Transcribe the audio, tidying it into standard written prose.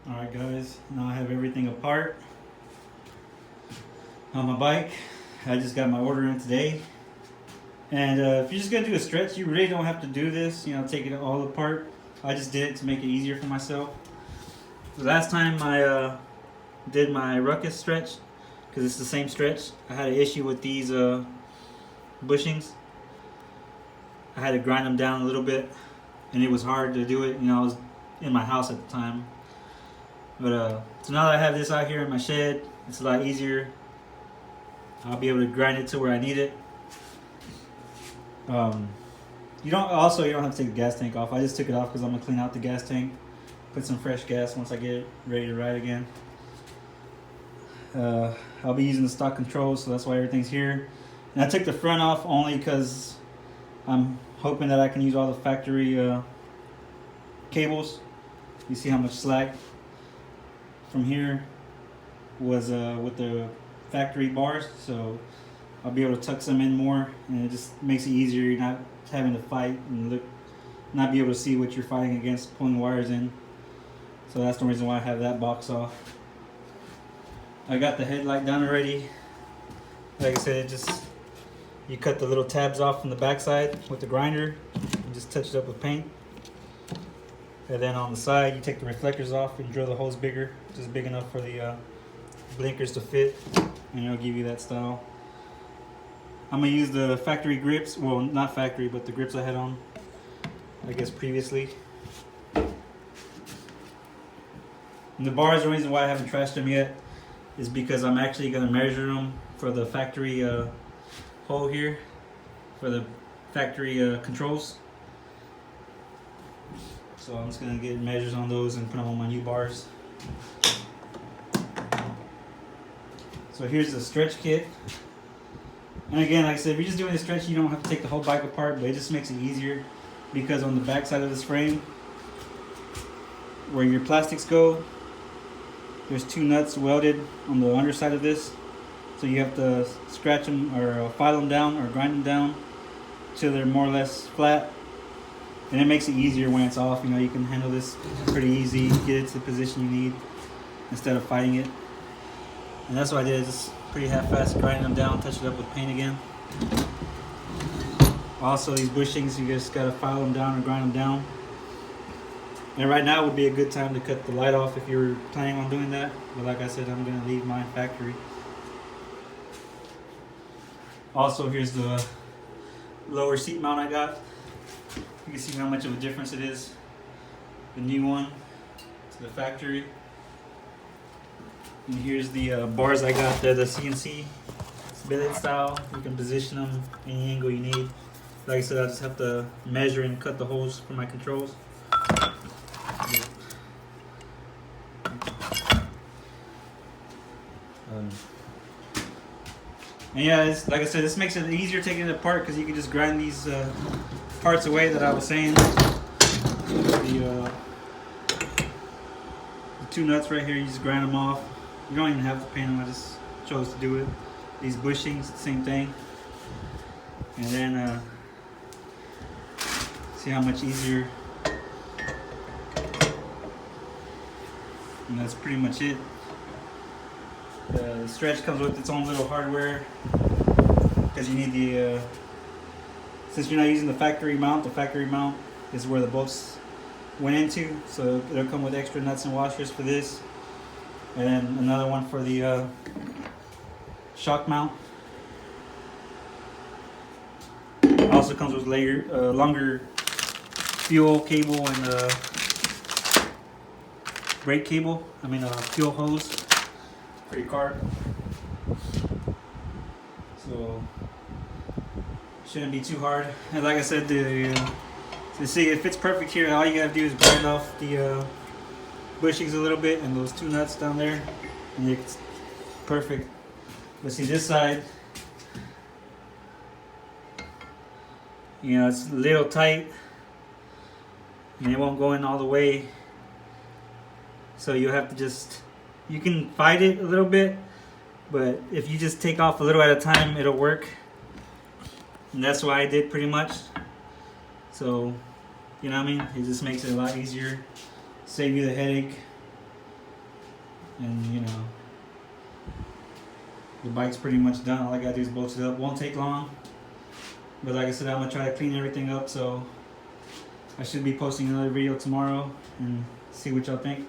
Alright guys, now I have everything apart on my bike. I just got my order in today. And if you're just going to do a stretch, you really don't have to do this, take it all apart. I just did it to make it easier for myself. The last time I did my Ruckus stretch, because it's the same stretch, I had an issue with these bushings. I had to grind them down a little bit, and it was hard to do it. I was in my house at the time. But so now that I have this out here in my shed, it's a lot easier. I'll be able to grind it to where I need it. You don't have to take the gas tank off. I just took it off because I'm gonna clean out the gas tank, put some fresh gas once I get it ready to ride again. I'll be using the stock controls, so that's why everything's here. And I took the front off only because I'm hoping that I can use all the factory cables. You see how much slack from here was with the factory bars, so I'll be able to tuck some in more, and it just makes it easier. You're not having to fight and not be able to see what you're fighting against pulling wires in. So that's the reason why I have that box off. I got the headlight done already. Like I said, you cut the little tabs off from the backside with the grinder and just touch it up with paint. And then on the side, you take the reflectors off and drill the holes bigger, just big enough for the blinkers to fit, and it'll give you that style. I'm gonna use the factory grips, well, not factory, but the grips I had on, I guess, previously. And the bars, the reason why I haven't trashed them yet is because I'm actually gonna measure them for the factory hole here, for the factory controls. So I'm just gonna get measures on those and put them on my new bars. So here's the stretch kit. And again, like I said, if you're just doing a stretch, you don't have to take the whole bike apart, but it just makes it easier because on the back side of this frame, where your plastics go, there's two nuts welded on the underside of this. So you have to scratch them or file them down or grind them down till they're more or less flat. And it makes it easier when it's off. You can handle this pretty easy, get it to the position you need instead of fighting it. And that's what I did, just pretty half-fast, grinding them down, touch it up with paint again. Also, these bushings, you just gotta file them down or grind them down. And right now would be a good time to cut the light off if you're planning on doing that. But like I said, I'm gonna leave mine factory. Also, here's the lower seat mount I got. You can see how much of a difference it is. The new one to the factory. And here's the bars I got there, the CNC. It's billet style. You can position them any angle you need. Like I said, I just have to measure and cut the holes for my controls. And yeah, like I said, this makes it easier taking it apart because you can just grind these parts away that I was saying. The two nuts right here, you just grind them off. You don't even have to paint them, I just chose to do it. These bushings, same thing. And then see how much easier. And that's pretty much it. The stretch comes with its own little hardware because you need the since you're not using the factory mount is where the bolts went into, so it'll come with extra nuts and washers for this, and then another one for the shock mount. It also comes with longer fuel cable and brake cable, fuel hose for your car. So shouldn't be too hard. And like I said, to see it fits perfect here, all you gotta do is grind off the bushings a little bit and those two nuts down there, and it's perfect. But see this side, it's a little tight and it won't go in all the way. So you have to you can fight it a little bit, but if you just take off a little at a time, it'll work. And that's what I did pretty much. So, it just makes it a lot easier, save you the headache. and you know, the bike's pretty much done. All I gotta do is bolt it up. Won't take long, but like I said, I'm gonna try to clean everything up, so I should be posting another video tomorrow and see what y'all think.